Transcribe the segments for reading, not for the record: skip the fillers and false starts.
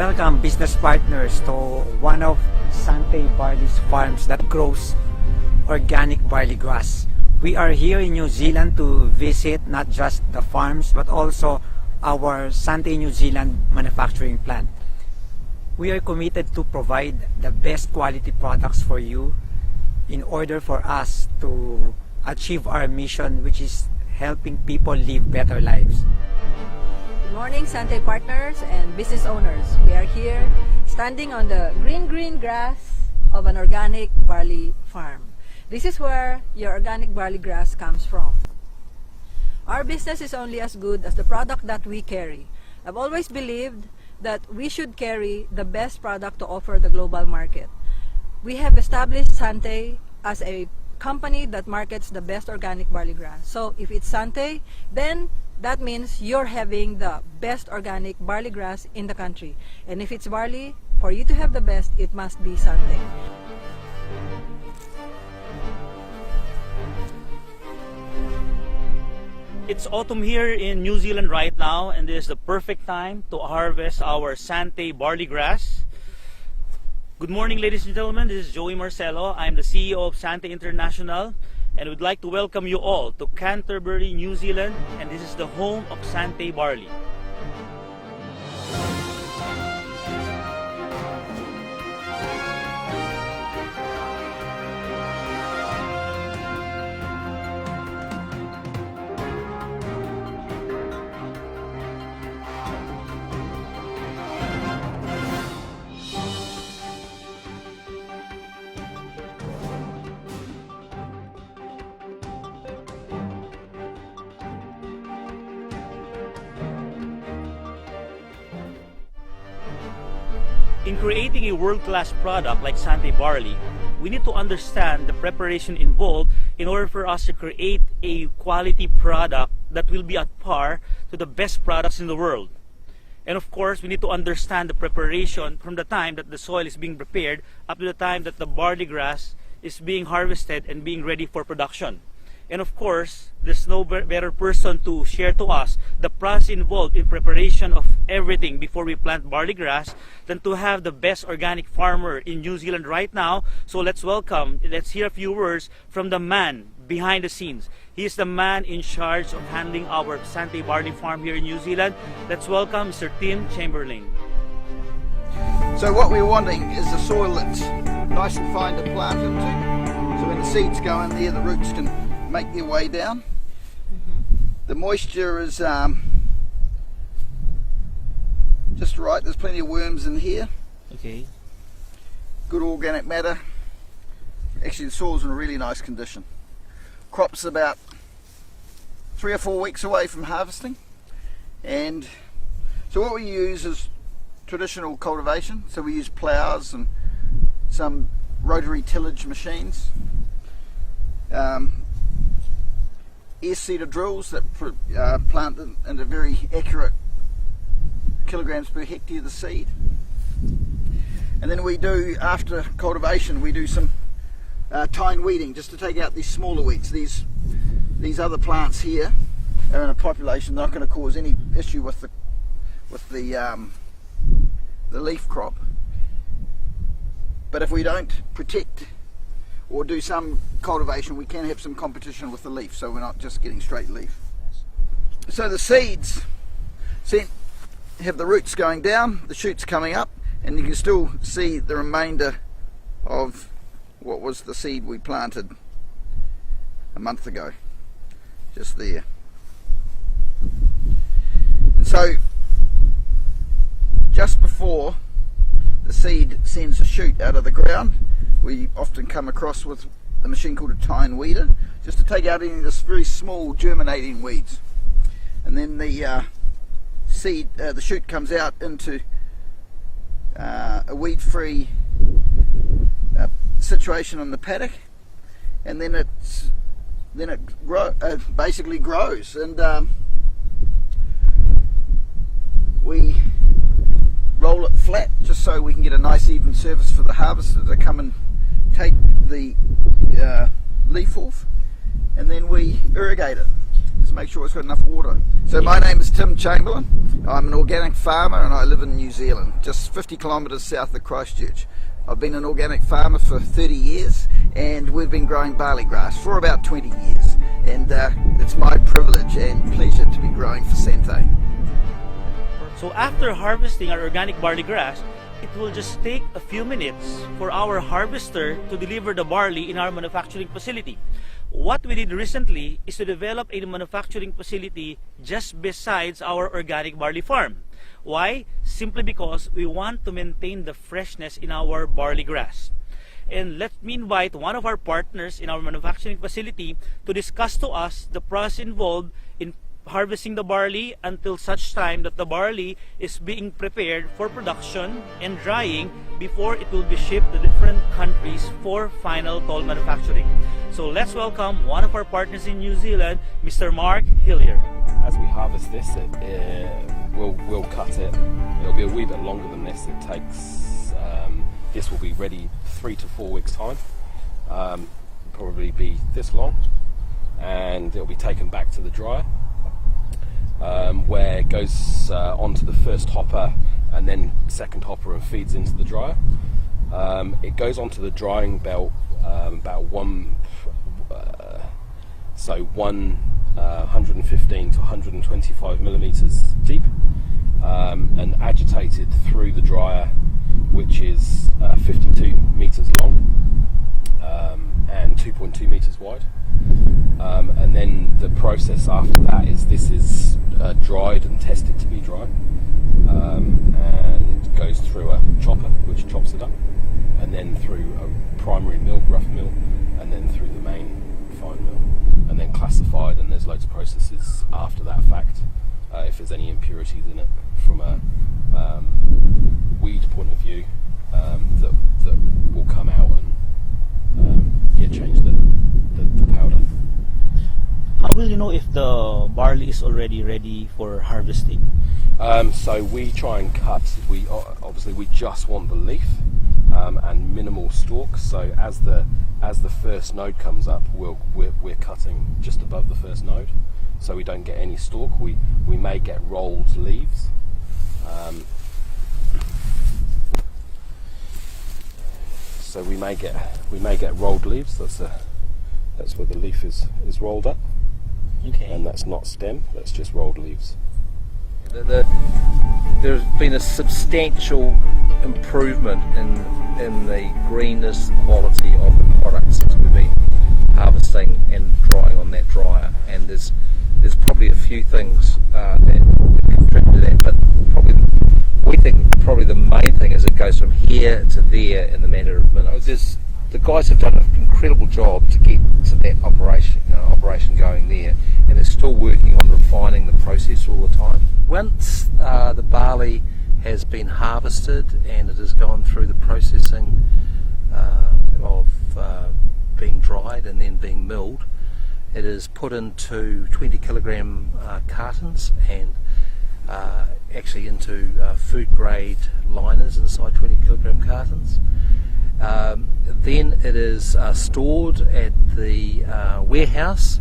welcome business partners to one of Sante Barley's farms that grows organic barley grass. We are here in New Zealand to visit not just the farms but also our Sante New Zealand manufacturing plant. We are committed to provide the best quality products for you in order for us to achieve our mission, which is helping people live better lives. Good morning, Sante partners and business owners. We are here standing on the green grass of an organic barley farm. This is where your organic barley grass comes from. Our business is only as good as the product that we carry. I've always believed that we should carry the best product to offer the global market. We have established Sante as a company that markets the best organic barley grass. So if it's Sante, then that means you're having the best organic barley grass in the country. And if it's barley, for you to have the best, it must be Sante. It's autumn here in New Zealand right now, and this is the perfect time to harvest our Sante barley grass. Good morning, ladies and gentlemen. This is Joey Marcelo. I'm the CEO of Sante International, and would like to welcome you all to Canterbury, New Zealand, and this is the home of Sante Barley. In creating a world-class product like Sante Barley, we need to understand the preparation involved in order for us to create a quality product that will be at par to the best products in the world. And of course, we need to understand the preparation from the time that the soil is being prepared up to the time that the barley grass is being harvested and being ready for production. And of course, there's no better person to share to us the process involved in preparation of everything before we plant barley grass than to have the best organic farmer in New Zealand right now. So let's hear a few words from the man behind the scenes. He is the man in charge of handling our Sante Barley farm here in New Zealand. Let's welcome Mr. Tim Chamberlain. So what we're wanting is a soil that's nice and fine to plant into. So when the seeds go in there, the roots can make their way down. The moisture is just right. There's plenty of worms in here. Okay. Good organic matter. Actually, the soil's in a really nice condition. Crop's about 3 or 4 weeks away from harvesting, and so what we use is traditional cultivation. So we use ploughs and some rotary tillage machines. Air seeder drills that plant into very accurate kilograms per hectare the seed. And then we do, after cultivation, we do some tine weeding just to take out these smaller weeds. These other plants here are in a population not going to cause any issue with the leaf crop. But if we don't protect or do some cultivation, we can have some competition with the leaf, so we're not just getting straight leaf. So the seeds have the roots going down, the shoots coming up, and you can still see the remainder of what was the seed we planted a month ago, just there. And so just before the seed sends a shoot out of the ground, we often come across with a machine called a tine weeder, just to take out any of this very small germinating weeds. And then the the shoot comes out into a weed-free situation in the paddock, and then it basically grows, and we roll it flat just so we can get a nice even surface for the harvester to come and take the leaf off, and then we irrigate it as to make sure it's got enough water. So my name is Tim Chamberlain. I'm an organic farmer and I live in New Zealand, just 50 kilometres south of Christchurch. I've been an organic farmer for 30 years and we've been growing barley grass for about 20 years. And it's my privilege and pleasure to be growing for Sante. So after harvesting our organic barley grass, it will just take a few minutes for our harvester to deliver the barley in our manufacturing facility. What we did recently is to develop a manufacturing facility just besides our organic barley farm. Why? Simply because we want to maintain the freshness in our barley grass. And let me invite one of our partners in our manufacturing facility to discuss to us the process involved in harvesting the barley until such time that the barley is being prepared for production and drying before it will be shipped to different countries for final toll manufacturing. So let's welcome one of our partners in New Zealand, Mr. Mark Hillier. As we harvest this, we'll cut it. It'll be a wee bit longer than this. It takes, this will be ready 3 to 4 weeks time. Probably be this long, and it'll be taken back to the dryer, where it goes onto the first hopper and then second hopper and feeds into the dryer. It goes onto the drying belt about 115 to 125 millimeters deep, and agitated through the dryer, which is 52 meters long and 2.2 meters wide. And then the process after that is this is dried and tested to be dry, and goes through a chopper which chops it up, and then through a primary mill, rough mill, and then through the main fine mill, and then classified. And there's loads of processes after that fact, if there's any impurities in it from a weed point of view, that will come out and change the powder. How will you know if the barley is already ready for harvesting? So we try and cut. We just want the leaf and minimal stalk. So as the first node comes up, we're cutting just above the first node, so we don't get any stalk. We may get rolled leaves. So we may get rolled leaves. That's where the leaf is rolled up. Okay. And that's not stem. That's just rolled leaves. There's been a substantial improvement in the greenness quality of the product since we've been harvesting and drying on that dryer, and there's probably a few things that contribute to that, but we think the main thing is it goes from here to there in the matter of minutes. The guys have done an incredible job to get to that operation going there, and they're still working on refining the process all the time. Once the barley has been harvested and it has gone through the processing of being dried and then being milled, it is put into 20 kilogram cartons and actually into food grade liners inside 20 kilogram cartons. Then it is stored at the warehouse,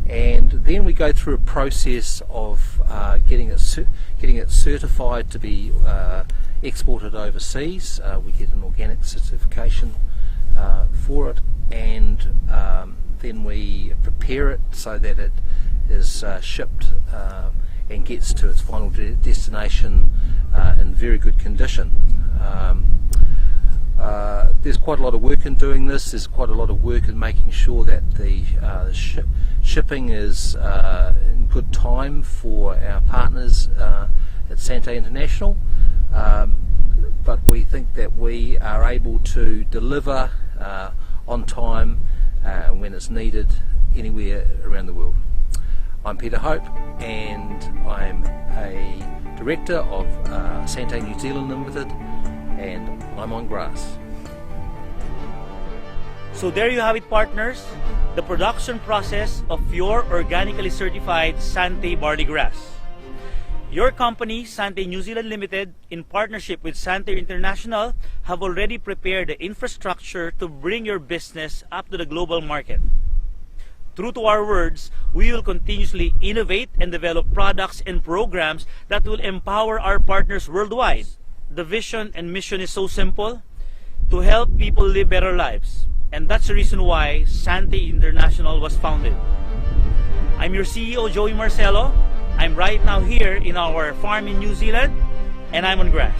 and then we go through a process of getting it certified to be exported overseas. We get an organic certification for it, and then we prepare it so that it is shipped and gets to its final destination in very good condition. There's quite a lot of work in doing this. There's quite a lot of work in making sure that the shipping is in good time for our partners at Sante International. But we think that we are able to deliver on time when it's needed anywhere around the world. I'm Peter Hope, and I'm a director of Sante New Zealand Limited, and I'm on grass. So there you have it, partners, the production process of your organically certified Sante barley grass. Your company, Sante New Zealand Limited, in partnership with Sante International, have already prepared the infrastructure to bring your business up to the global market. True to our words, we will continuously innovate and develop products and programs that will empower our partners worldwide. The vision and mission is so simple: to help people live better lives. And that's the reason why Sante International was founded. I'm your CEO, Joey Marcelo. I'm right now here in our farm in New Zealand, and I'm on grass.